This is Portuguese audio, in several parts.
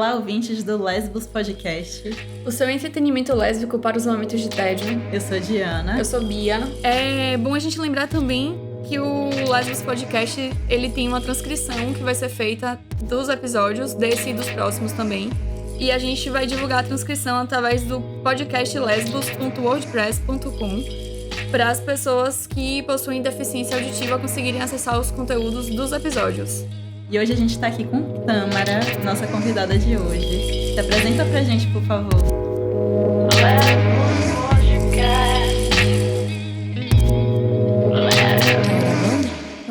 Olá, ouvintes do Lesbos Podcast. O seu entretenimento lésbico para os momentos de tédio. Eu sou Diana. Eu sou Bia. É bom a gente lembrar também que o Lesbos Podcast, ele tem uma transcrição que vai ser feita dos episódios, desse e dos próximos também. E a gente vai divulgar a transcrição através do podcastlesbos.wordpress.com para as pessoas que possuem deficiência auditiva conseguirem acessar os conteúdos dos episódios. E hoje a gente está aqui com Tâmara, nossa convidada de hoje. Se apresenta pra gente, por favor.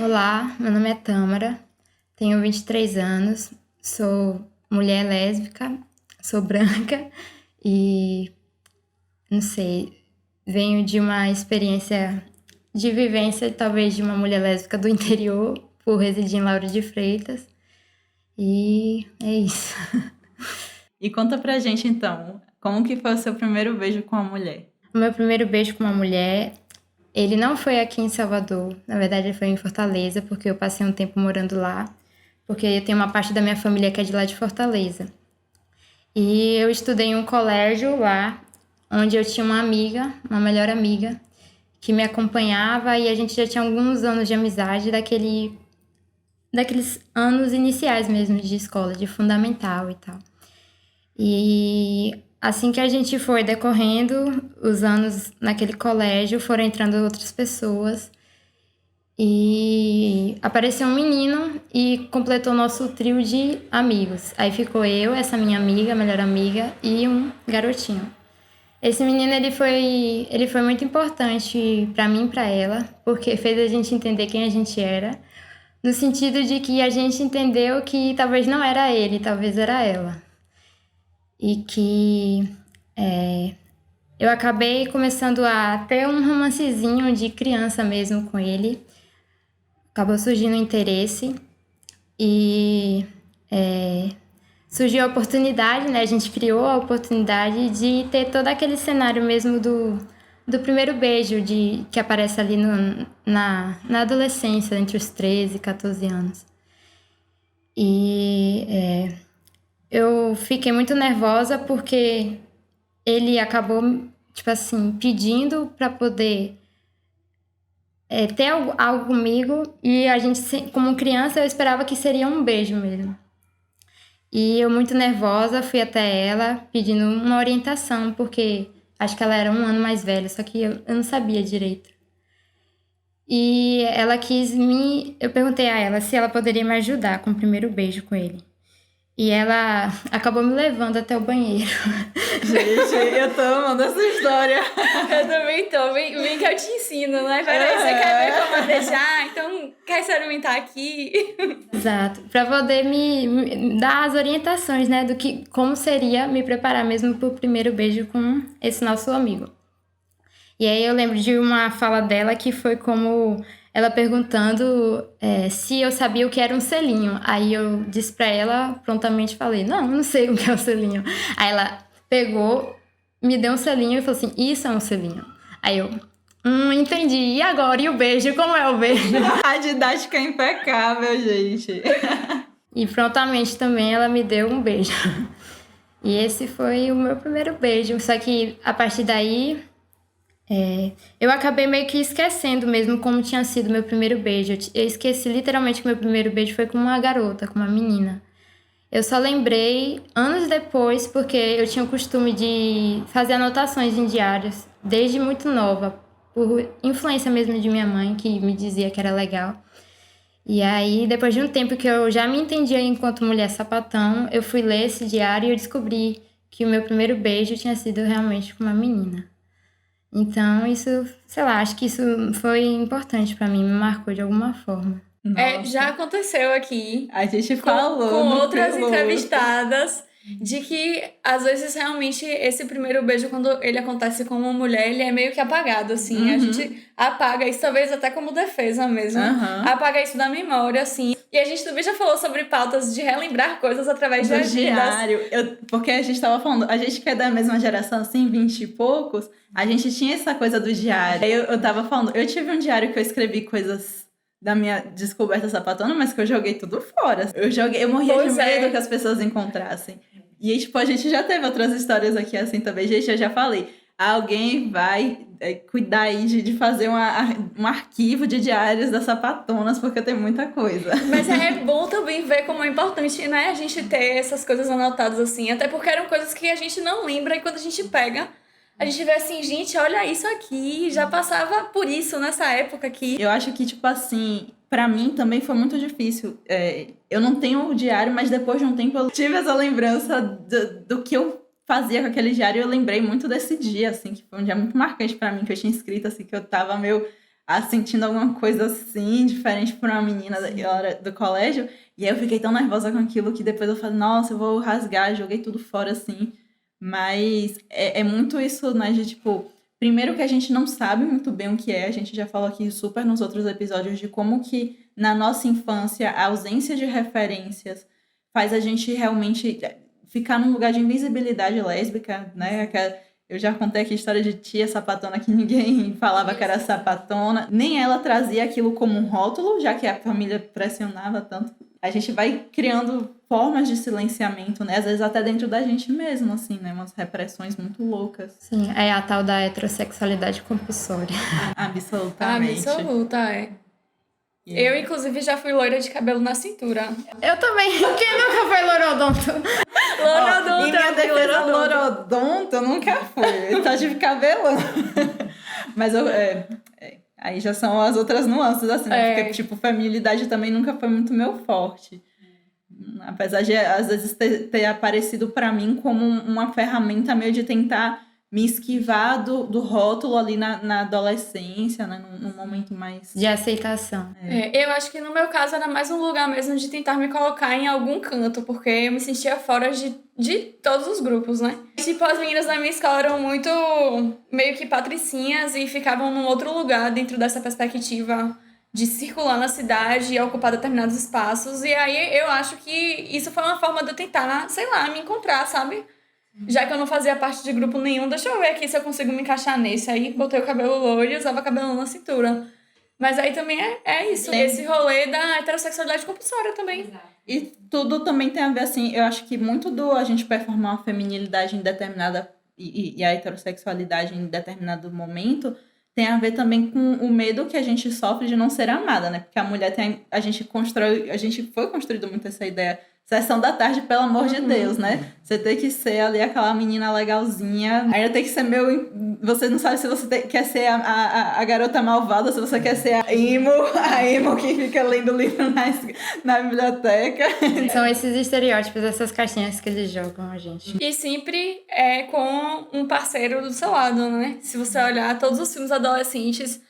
Olá, meu nome é Tâmara, tenho 23 anos, sou mulher lésbica, sou branca e, não sei, venho de uma experiência de vivência, talvez, de uma mulher lésbica do interior, por residir em Lauro de Freitas. E é isso. E conta pra gente, então, como que foi o seu primeiro beijo com a mulher? O meu primeiro beijo com uma mulher, ele não foi aqui em Salvador. Na verdade, ele foi em Fortaleza, porque eu passei um tempo morando lá. Porque eu tenho uma parte da minha família que é de lá de Fortaleza. E eu estudei em um colégio lá, onde eu tinha uma amiga, uma melhor amiga, que me acompanhava, e a gente já tinha alguns anos de amizade daqueles anos iniciais mesmo de escola, de fundamental e tal. E assim que a gente foi decorrendo, os anos naquele colégio, foram entrando outras pessoas. E apareceu um menino e completou o nosso trio de amigos. Aí ficou eu, essa minha amiga, melhor amiga, e um garotinho. Esse menino, ele foi muito importante pra mim e pra ela, porque fez a gente entender quem a gente era, no sentido de que a gente entendeu que talvez não era ele, talvez era ela. E que eu acabei começando a ter um romancezinho de criança mesmo com ele. Acabou surgindo um interesse e surgiu a oportunidade, né? A gente criou a oportunidade de ter todo aquele cenário mesmo do primeiro beijo que aparece ali na adolescência, entre os 13 e 14 anos. E eu fiquei muito nervosa porque ele acabou, tipo assim, pedindo para poder ter algo comigo, e a gente, como criança, eu esperava que seria um beijo mesmo. E eu, muito nervosa, fui até ela pedindo uma orientação, porque acho que ela era um ano mais velha, só que eu não sabia direito. E ela eu perguntei a ela se ela poderia me ajudar com o primeiro beijo com ele. E ela acabou me levando até o banheiro. Gente, eu tô amando essa história. Eu também tô. Vem que eu te ensino, né? Peraí, você quer ver como beijar? Então, quer experimentar aqui? Exato. Pra poder me dar as orientações, né? Como seria me preparar mesmo pro primeiro beijo com esse nosso amigo. E aí eu lembro de uma fala dela que foi como ela perguntando se eu sabia o que era um selinho. Aí eu disse pra ela, prontamente falei, não sei o que é um selinho. Aí ela pegou, me deu um selinho e falou assim, isso é um selinho. Aí eu, entendi. E agora? E o beijo? Como é o beijo? A didática é impecável, gente. E prontamente também ela me deu um beijo. E esse foi o meu primeiro beijo. Só que a partir daí eu acabei meio que esquecendo mesmo como tinha sido meu primeiro beijo. Eu esqueci literalmente que meu primeiro beijo foi com uma garota, com uma menina. Eu só lembrei anos depois, porque eu tinha o costume de fazer anotações em diários desde muito nova, por influência mesmo de minha mãe, que me dizia que era legal. E aí, depois de um tempo que eu já me entendia enquanto mulher sapatão, eu fui ler esse diário e eu descobri que o meu primeiro beijo tinha sido realmente com uma menina. Então, isso, sei lá, acho que isso foi importante pra mim, me marcou de alguma forma. Já aconteceu aqui. A gente falou com outras piloto. entrevistadas, de que às vezes realmente esse primeiro beijo, quando ele acontece com uma mulher, ele é meio que apagado, assim. A gente apaga isso, talvez até como defesa mesmo. Apaga isso da memória, assim. E a gente também já falou sobre pautas de relembrar coisas através do diário. Porque a gente tava falando, a gente que é da mesma geração, assim, 20 e poucos, a gente tinha essa coisa do diário. Aí eu tava falando, eu tive um diário que eu escrevi coisas da minha descoberta sapatona, mas que eu joguei tudo fora. Eu morria de medo que as pessoas encontrassem. E aí, tipo, a gente já teve outras histórias aqui assim também. Gente, eu já falei. Alguém vai cuidar aí de fazer um arquivo de diários das sapatonas, porque tem muita coisa. Mas é bom também ver como é importante, né, a gente ter essas coisas anotadas assim. Até porque eram coisas que a gente não lembra e quando a gente pega, a gente vê assim, gente, olha isso aqui, já passava por isso nessa época aqui. Eu acho que, tipo assim, pra mim também foi muito difícil. Eu não tenho o diário, mas depois de um tempo eu tive essa lembrança do que eu fazia com aquele diário. Eu lembrei muito desse dia, assim, que foi um dia muito marcante pra mim, que eu tinha escrito, assim, que eu tava meio sentindo alguma coisa, assim, diferente pra uma menina do colégio. E aí eu fiquei tão nervosa com aquilo que depois eu falei, nossa, eu vou rasgar, joguei tudo fora, assim. Mas é muito isso, né, de, tipo, primeiro que a gente não sabe muito bem o que é, a gente já falou aqui super nos outros episódios de como que na nossa infância a ausência de referências faz a gente realmente ficar num lugar de invisibilidade lésbica, né, eu já contei aqui a história de tia sapatona que ninguém falava que era sapatona, nem ela trazia aquilo como um rótulo, já que a família pressionava tanto. A gente vai criando formas de silenciamento, né? Às vezes até dentro da gente mesmo, assim, né? Umas repressões muito loucas. Sim, é a tal da heterossexualidade compulsória. Absolutamente. Absoluta, é. Eu, inclusive, já fui loira de cabelo na cintura. Eu também. Quem nunca foi loirodonto? Loirodonto, em minha defesa, loirodonto eu nunca fui. Eu só tive cabelão. Mas aí já são as outras nuances, assim, né? Porque, tipo, feminilidade também nunca foi muito meu forte. Apesar de, às vezes, ter aparecido pra mim como uma ferramenta meio de tentar me esquivar do rótulo ali na adolescência, né? Num momento mais... de aceitação. Eu acho que no meu caso era mais um lugar mesmo de tentar me colocar em algum canto, porque eu me sentia fora de todos os grupos, né? Tipo, as meninas da minha escola eram muito meio que patricinhas e ficavam num outro lugar dentro dessa perspectiva de circular na cidade e ocupar determinados espaços. E aí eu acho que isso foi uma forma de eu tentar, sei lá, me encontrar, sabe? Já que eu não fazia parte de grupo nenhum, deixa eu ver aqui se eu consigo me encaixar nesse. Aí botei o cabelo loiro e usava cabelo na cintura. Mas aí também é isso, esse rolê da heterossexualidade compulsória também. Exato. E tudo também tem a ver, assim, eu acho que muito do a gente performar uma feminilidade em determinada e a heterossexualidade em determinado momento tem a ver também com o medo que a gente sofre de não ser amada, né? Porque a mulher a gente foi construído muito essa ideia. Sessão da tarde, pelo amor de Deus, né? Você tem que ser ali aquela menina legalzinha. Ainda tem que ser você não sabe se você quer ser a garota malvada, se você quer ser a emo que fica lendo livro na biblioteca. São esses estereótipos, essas caixinhas que eles jogam a gente. E sempre é com um parceiro do seu lado, né? Se você olhar todos os filmes adolescentes,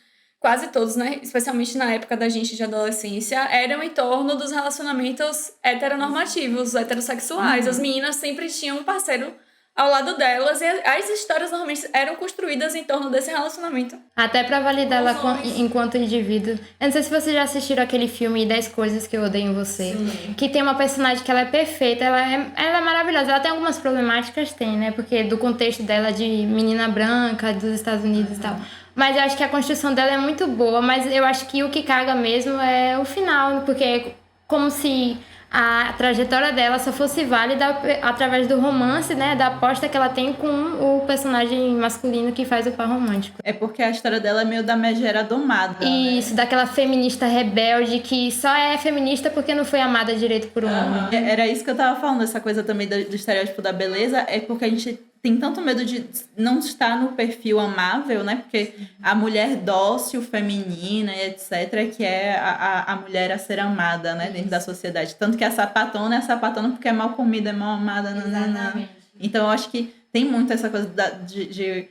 quase todos, né? Especialmente na época da gente de adolescência, eram em torno dos relacionamentos heteronormativos, heterossexuais. As meninas sempre tinham um parceiro ao lado delas e as histórias normalmente eram construídas em torno desse relacionamento. Até pra validar ela enquanto indivíduo. Eu não sei se vocês já assistiram aquele filme 10 Coisas que Eu Odeio em Você. Sim. Que tem uma personagem que ela é perfeita, ela é maravilhosa. Ela tem algumas problemáticas, né? Porque do contexto dela de menina branca, dos Estados Unidos e tal. Mas eu acho que a construção dela é muito boa, mas eu acho que o que caga mesmo é o final, porque é como se a trajetória dela só fosse válida através do romance, né, da aposta que ela tem com o personagem masculino que faz o par romântico. É porque a história dela é meio da megera domada. Isso, né? Daquela feminista rebelde que só é feminista porque não foi amada direito por um homem. Era isso que eu tava falando, essa coisa também do estereótipo da beleza, é porque a gente tem tanto medo de não estar no perfil amável, né? Porque a mulher dócil, feminina, etc., que é a mulher a ser amada, né? Dentro da sociedade. Tanto que a sapatona é a sapatona porque é mal comida, é mal amada. Nanana. Então, eu acho que tem muito essa coisa de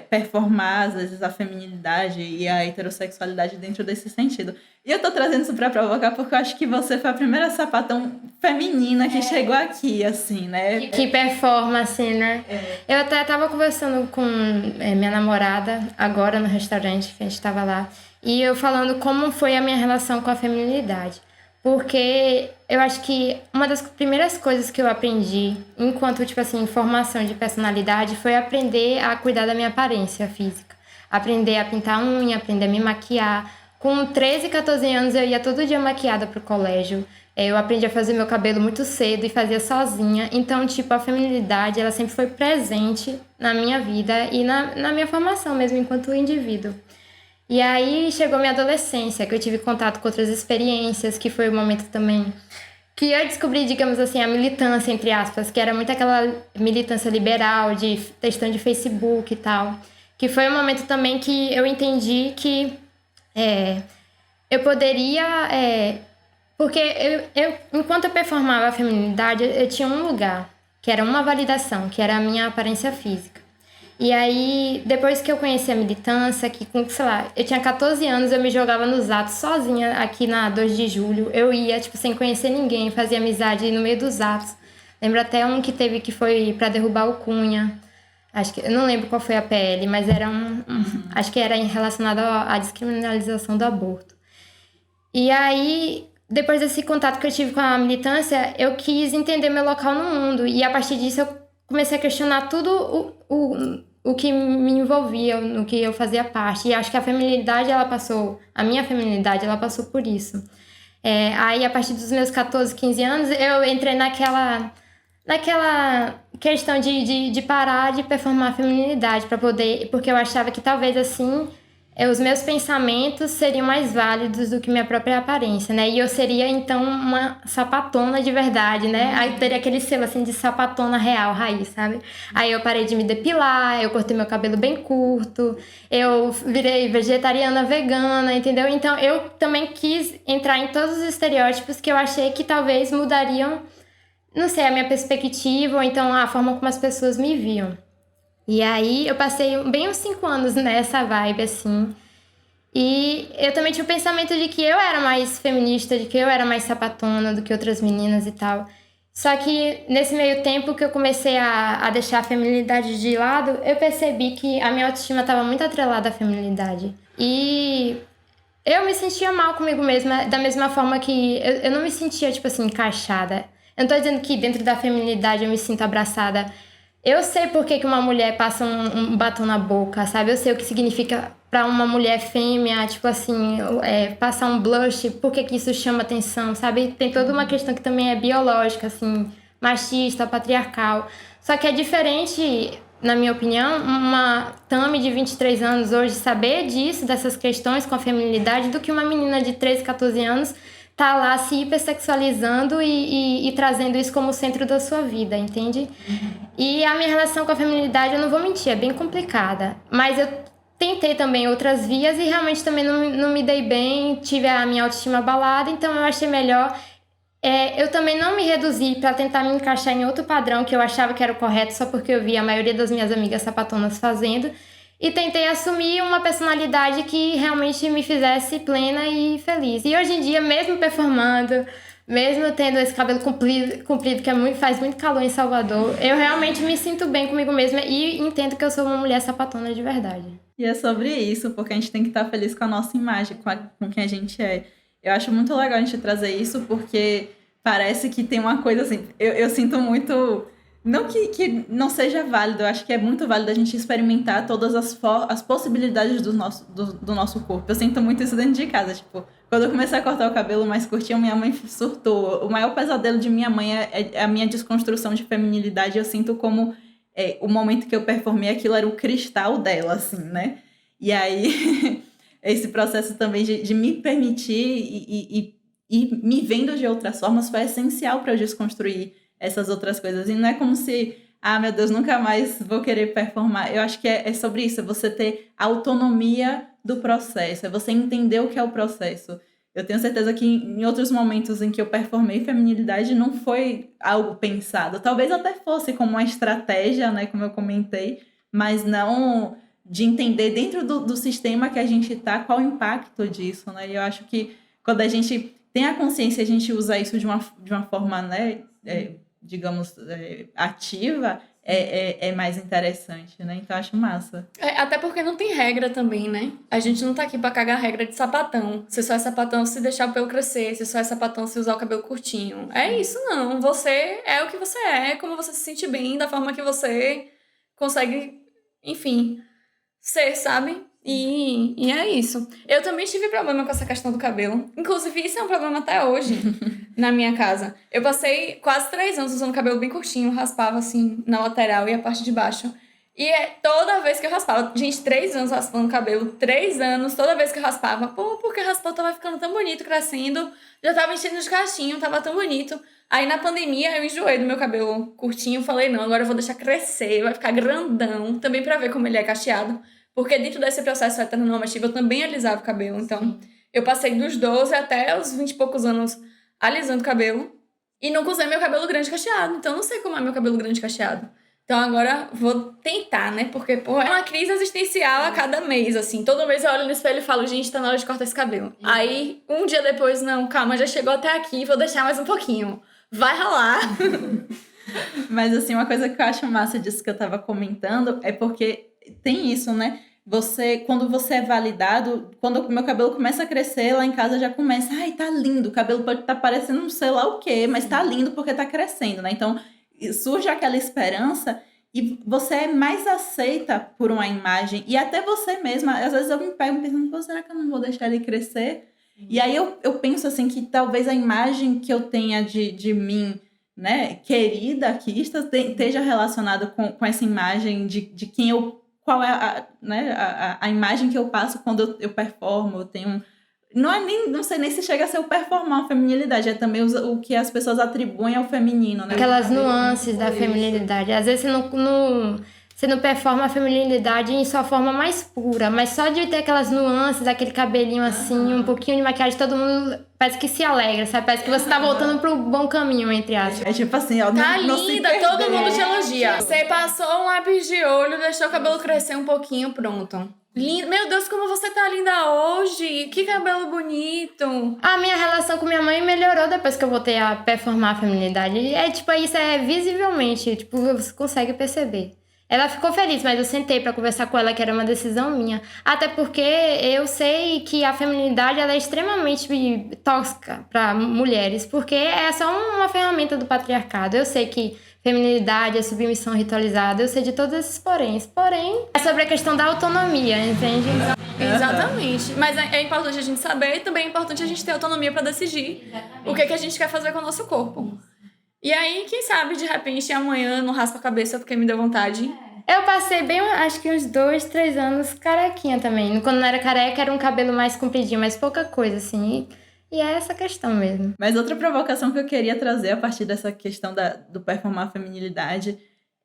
performar, às vezes, a feminilidade e a heterossexualidade dentro desse sentido. E eu tô trazendo isso pra provocar porque eu acho que você foi a primeira sapatão feminina que chegou aqui, assim, né? Que performa, assim, né? Eu até tava conversando com minha namorada agora no restaurante, que a gente tava lá, e eu falando como foi a minha relação com a feminilidade. Porque eu acho que uma das primeiras coisas que eu aprendi enquanto, tipo assim, formação de personalidade foi aprender a cuidar da minha aparência física. Aprender a pintar unha, aprender a me maquiar. Com 13, 14 anos eu ia todo dia maquiada pro colégio. Eu aprendi a fazer meu cabelo muito cedo e fazia sozinha. Então, tipo, a feminilidade, ela sempre foi presente na minha vida e na minha formação mesmo, enquanto indivíduo. E aí chegou minha adolescência, que eu tive contato com outras experiências, que foi o momento também que eu descobri, digamos assim, a militância, entre aspas, que era muito aquela militância liberal, de textão de Facebook e tal. Que foi um momento também que eu entendi que eu poderia... porque enquanto eu performava a feminilidade, eu tinha um lugar, que era uma validação, que era a minha aparência física. E aí, depois que eu conheci a militância, que com, sei lá, eu tinha 14 anos, eu me jogava nos atos sozinha aqui na 2 de julho. Eu ia, tipo, sem conhecer ninguém, fazia amizade no meio dos atos. Lembro até um que teve que foi pra derrubar o Cunha. Acho que, eu não lembro qual foi a PL, mas era acho que era relacionado à descriminalização do aborto. E aí, depois desse contato que eu tive com a militância, eu quis entender meu local no mundo. E a partir disso, eu comecei a questionar tudo o que me envolvia, no que eu fazia parte. E acho que a feminilidade, a minha feminilidade, ela passou por isso. Aí, a partir dos meus 14, 15 anos, eu entrei naquela questão de parar de performar a feminilidade para poder... Porque eu achava que talvez, assim, os meus pensamentos seriam mais válidos do que minha própria aparência, né? E eu seria, então, uma sapatona de verdade, né? Aí teria aquele selo, assim, de sapatona real, raiz, sabe? Aí eu parei de me depilar, eu cortei meu cabelo bem curto, eu virei vegetariana, vegana, entendeu? Então, eu também quis entrar em todos os estereótipos que eu achei que talvez mudariam, não sei, a minha perspectiva ou então a forma como as pessoas me viam. E aí eu passei bem uns 5 anos nessa vibe, assim. E eu também tinha o pensamento de que eu era mais feminista, de que eu era mais sapatona do que outras meninas e tal. Só que nesse meio tempo que eu comecei a deixar a feminilidade de lado, eu percebi que a minha autoestima estava muito atrelada à feminilidade. E eu me sentia mal comigo mesma, da mesma forma que eu não me sentia, tipo assim, encaixada. Eu não tô dizendo que dentro da feminilidade eu me sinto abraçada. Eu sei por que uma mulher passa um batom na boca, sabe? Eu sei o que significa pra uma mulher fêmea, tipo assim, passar um blush, por que isso chama atenção, sabe? Tem toda uma questão que também é biológica, assim, machista, patriarcal. Só que é diferente, na minha opinião, uma Tami de 23 anos hoje saber disso, dessas questões com a feminilidade, do que uma menina de 13, 14 anos tá lá se hipersexualizando e trazendo isso como centro da sua vida, entende? E a minha relação com a feminilidade, eu não vou mentir, é bem complicada. Mas eu tentei também outras vias e realmente também não me dei bem, tive a minha autoestima abalada, então eu achei melhor. Eu também não me reduzi para tentar me encaixar em outro padrão que eu achava que era o correto só porque eu vi a maioria das minhas amigas sapatonas fazendo. E tentei assumir uma personalidade que realmente me fizesse plena e feliz. E hoje em dia, mesmo performando, mesmo tendo esse cabelo comprido que faz muito calor em Salvador, eu realmente me sinto bem comigo mesma e entendo que eu sou uma mulher sapatona de verdade. E é sobre isso, porque a gente tem que estar feliz com a nossa imagem, com quem a gente é. Eu acho muito legal a gente trazer isso, porque parece que tem uma coisa assim... Eu sinto muito... Não que não seja válido, eu acho que é muito válido a gente experimentar todas as possibilidades do nosso corpo. Eu sinto muito isso dentro de casa, tipo, quando eu comecei a cortar o cabelo mais curtinho, minha mãe surtou. O maior pesadelo de minha mãe é a minha desconstrução de feminilidade. Eu sinto como o momento que eu performei aquilo era o cristal dela, assim, né? E aí, esse processo também de me permitir e me vendo de outras formas foi essencial para eu desconstruir essas outras coisas. E não é como se, meu Deus, nunca mais vou querer performar. Eu acho que é sobre isso, é você ter autonomia do processo, é você entender o que é o processo. Eu tenho certeza que em outros momentos em que eu performei feminilidade não foi algo pensado. Talvez até fosse como uma estratégia, né, como eu comentei, mas não de entender dentro do sistema que a gente está, qual o impacto disso, né? E eu acho que quando a gente tem a consciência, a gente usa isso de uma forma, né, digamos, ativa, é mais interessante, né? Então, acho massa. Até porque não tem regra também, né? A gente não tá aqui pra cagar regra de sapatão. Se só é sapatão se deixar o pelo crescer, se só é sapatão se usar o cabelo curtinho. É isso, não. Você é o que você é, como você se sente bem, da forma que você consegue, enfim, ser, sabe? E é isso. Eu também tive problema com essa questão do cabelo. Inclusive, isso é um problema até hoje na minha casa. Eu passei quase 3 anos usando cabelo bem curtinho, raspava assim na lateral e a parte de baixo. E toda vez que eu raspava, gente, 3 anos raspando o cabelo, 3 anos, toda vez que eu raspava, porque raspou, tava ficando tão bonito, crescendo, já tava enchendo de cachinho, tava tão bonito. Aí na pandemia eu enjoei do meu cabelo curtinho, falei, não, agora eu vou deixar crescer, vai ficar grandão, também pra ver como ele é cacheado. Porque dentro desse processo heteronormativo eu também alisava o cabelo. Então, eu passei dos 12 até os 20 e poucos anos alisando o cabelo. E nunca usei meu cabelo grande cacheado. Então, eu não sei como é meu cabelo grande cacheado. Então, agora vou tentar, né? Porque, é uma crise existencial a cada mês, assim. Todo mês eu olho no espelho e falo, gente, tá na hora de cortar esse cabelo. Aí, um dia depois, não, calma, já chegou até aqui, vou deixar mais um pouquinho. Vai rolar. Mas, assim, uma coisa que eu acho massa disso que eu tava comentando é porque tem isso, né? Quando você é validado, quando o meu cabelo começa a crescer, lá em casa já começa, ai, tá lindo, o cabelo pode estar parecendo não sei lá o quê, mas tá lindo porque tá crescendo, né? Então, surge aquela esperança e você é mais aceita por uma imagem. E até você mesma, às vezes eu me pego pensando, pô, será que eu não vou deixar ele crescer? E aí eu penso assim, que talvez a imagem que eu tenha de mim, né, querida aqui, esteja relacionada com essa imagem de quem eu... Qual é a imagem que eu passo quando eu performo, eu tenho... Não sei nem se chega a ser o performar a feminilidade, é também o que as pessoas atribuem ao feminino, né? Aquelas nuances da feminilidade. Às vezes você não performa a feminilidade em sua forma mais pura, mas só de ter aquelas nuances, aquele cabelinho assim, um pouquinho de maquiagem, todo mundo parece que se alegra, sabe? Parece que você tá voltando pro bom caminho, entre aspas. É tipo assim, ó, tá não linda, todo mundo te elogia. Você passou um lápis de olho, deixou o cabelo crescer um pouquinho, pronto. Linda. Meu Deus, como você tá linda hoje! Que cabelo bonito! A minha relação com minha mãe melhorou depois que eu voltei a performar a feminilidade. Isso é visivelmente, você consegue perceber. Ela ficou feliz, mas eu sentei pra conversar com ela, que era uma decisão minha. Até porque eu sei que a feminilidade ela é extremamente tóxica pra mulheres, porque é só uma ferramenta do patriarcado. Eu sei que feminilidade é submissão ritualizada, eu sei de todos esses porém é sobre a questão da autonomia, entende? Exatamente. Mas é importante a gente saber e também é importante a gente ter autonomia pra decidir o que a gente quer fazer com o nosso corpo. E aí, quem sabe, de repente, amanhã não raspa a cabeça porque me deu vontade. Eu passei acho que uns 2, 3 anos carequinha também. Quando não era careca, era um cabelo mais compridinho, mas pouca coisa, assim. E é essa questão mesmo. Mas outra provocação que eu queria trazer a partir dessa questão do performar a feminilidade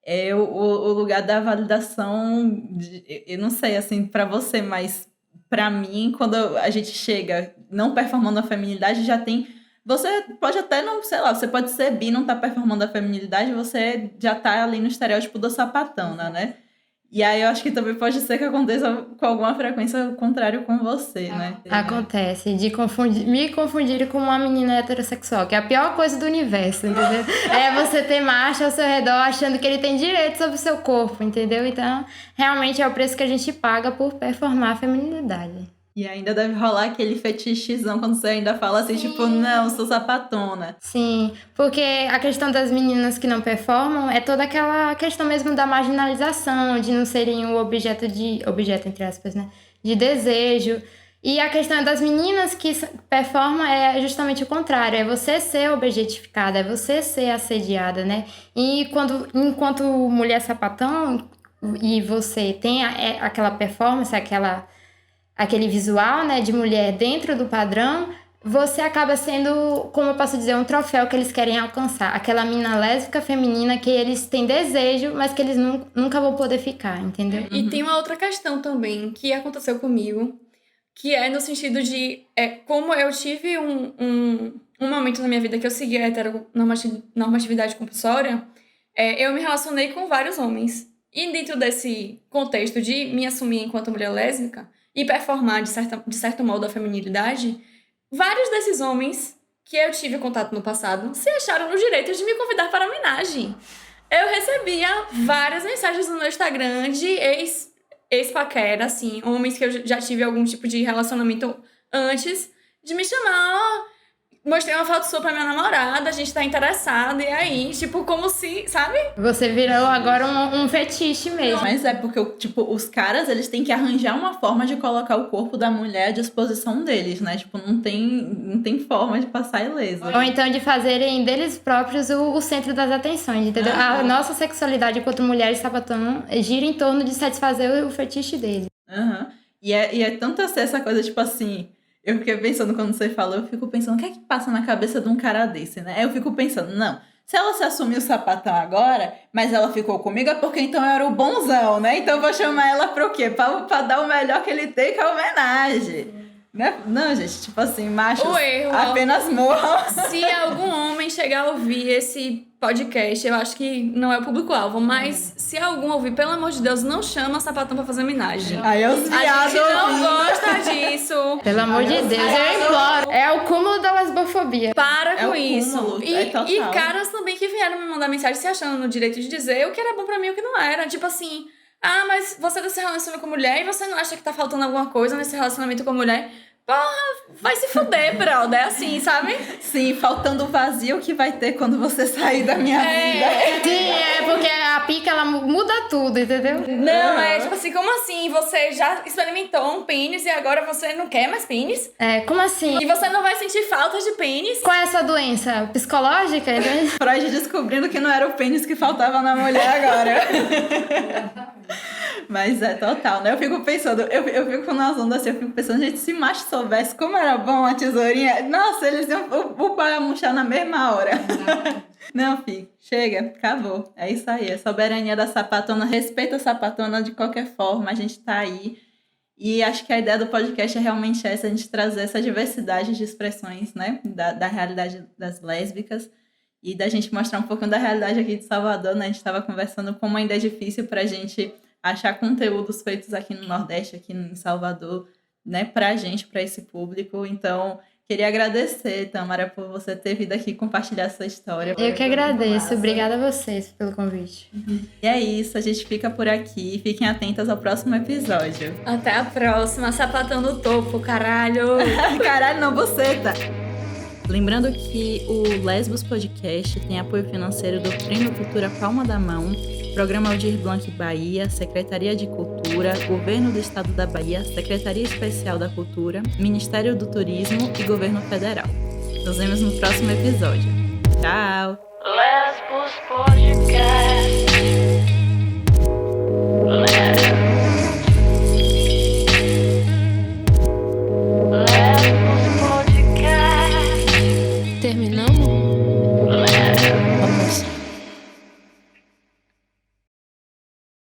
é o lugar da validação, eu não sei, assim, pra você, mas pra mim, quando a gente chega não performando a feminilidade, já tem... Você pode até não, sei lá, você pode ser bi, não tá performando a feminilidade, você já tá ali no estereótipo da sapatona, né? E aí eu acho que também pode ser que aconteça com alguma frequência o contrário com você, né? Acontece, me confundirem com uma menina heterossexual, que é a pior coisa do universo, entendeu? É você ter macho ao seu redor achando que ele tem direito sobre o seu corpo, entendeu? Então, realmente é o preço que a gente paga por performar a feminilidade. E ainda deve rolar aquele fetichizão quando você ainda fala assim, tipo, não, sou sapatona. Sim, porque a questão das meninas que não performam é toda aquela questão mesmo da marginalização, de não serem o objeto entre aspas, né, de desejo. E a questão das meninas que performam é justamente o contrário, é você ser objetificada, é você ser assediada, né? E enquanto mulher sapatão e você tem aquela performance, aquele visual, né, de mulher dentro do padrão, você acaba sendo, como eu posso dizer, um troféu que eles querem alcançar. Aquela mina lésbica feminina que eles têm desejo, mas que eles nunca vão poder ficar, entendeu? E tem uma outra questão também que aconteceu comigo, que é no sentido de... como eu tive um momento na minha vida que eu segui a heteronormatividade compulsória, eu me relacionei com vários homens. E dentro desse contexto de me assumir enquanto mulher lésbica, e performar, de certo modo, a feminilidade, vários desses homens que eu tive contato no passado se acharam no direito de me convidar para a homenagem. Eu recebia várias mensagens no meu Instagram de ex-paquera, assim, homens que eu já tive algum tipo de relacionamento antes, de me chamar, mostrei uma foto sua pra minha namorada, a gente tá interessado, e aí, tipo, como se, sabe? Você virou agora um fetiche mesmo. Mas é porque, tipo, os caras, eles têm que arranjar uma forma de colocar o corpo da mulher à disposição deles, né? Tipo, não tem forma de passar ileso. Ou então de fazerem deles próprios o centro das atenções, entendeu? A nossa sexualidade enquanto mulheres sapatão gira em torno de satisfazer o fetiche deles. E é tanto assim, essa coisa, tipo assim... Eu fiquei pensando, quando você falou, eu fico pensando, o que é que passa na cabeça de um cara desse, né? Eu fico pensando, não, se ela se assumiu sapatão agora, mas ela ficou comigo, é porque então eu era o bonzão, né? Então eu vou chamar ela pra o quê? Pra dar o melhor que ele tem, que é a homenagem. Né? Não, gente, tipo assim, machos apenas morram. Se algum homem chegar a ouvir esse podcast, eu acho que não é o público-alvo, mas se algum ouvir, pelo amor de Deus, não chama sapatão pra fazer homenagem. Aí os A gente não gosta disso. Pelo amor de Deus, eu imploro. É o cúmulo da lesbofobia. Para com isso. Cúmulo, E caras também que vieram me mandar mensagem se achando no direito de dizer o que era bom pra mim e o que não era. Tipo assim, mas você tá se relacionando com mulher e você não acha que tá faltando alguma coisa nesse relacionamento com mulher? Porra, vai se fuder, brother. É assim, sabe? Sim, faltando o vazio que vai ter quando você sair da minha vida. Sim, porque a pica, ela muda tudo, entendeu? Não, é tipo assim, como assim? Você já experimentou um pênis e agora você não quer mais pênis? Como assim? E você não vai sentir falta de pênis? Qual é essa doença? Psicológica? Freud descobrindo que não era o pênis que faltava na mulher agora. Mas é total, né? Eu fico pensando, eu fico nas ondas assim, eu fico pensando, gente, se macho soubesse como era bom a tesourinha, nossa, eles iam o pai ia murchar na mesma hora. Não, filho, chega, acabou. É isso aí, é soberania da sapatona, respeita a sapatona de qualquer forma, a gente tá aí. E acho que a ideia do podcast é realmente essa, a gente trazer essa diversidade de expressões, né? Da realidade das lésbicas. E da gente mostrar um pouquinho da realidade aqui de Salvador, né? A gente estava conversando como ainda é difícil pra gente achar conteúdos feitos aqui no Nordeste, aqui em Salvador, né? Pra gente, pra esse público. Então, queria agradecer, Tamara, por você ter vindo aqui compartilhar sua história. Eu que agradeço. Obrigada a vocês pelo convite. E é isso, a gente fica por aqui. Fiquem atentas ao próximo episódio. Até a próxima, sapatão no topo, caralho! Caralho, não, buceta! Lembrando que o Lesbos Podcast tem apoio financeiro do Prêmio Cultura Palma da Mão, Programa Aldir Blanc Bahia, Secretaria de Cultura, Governo do Estado da Bahia, Secretaria Especial da Cultura, Ministério do Turismo e Governo Federal. Nos vemos no próximo episódio. Tchau! Lesbos Podcast.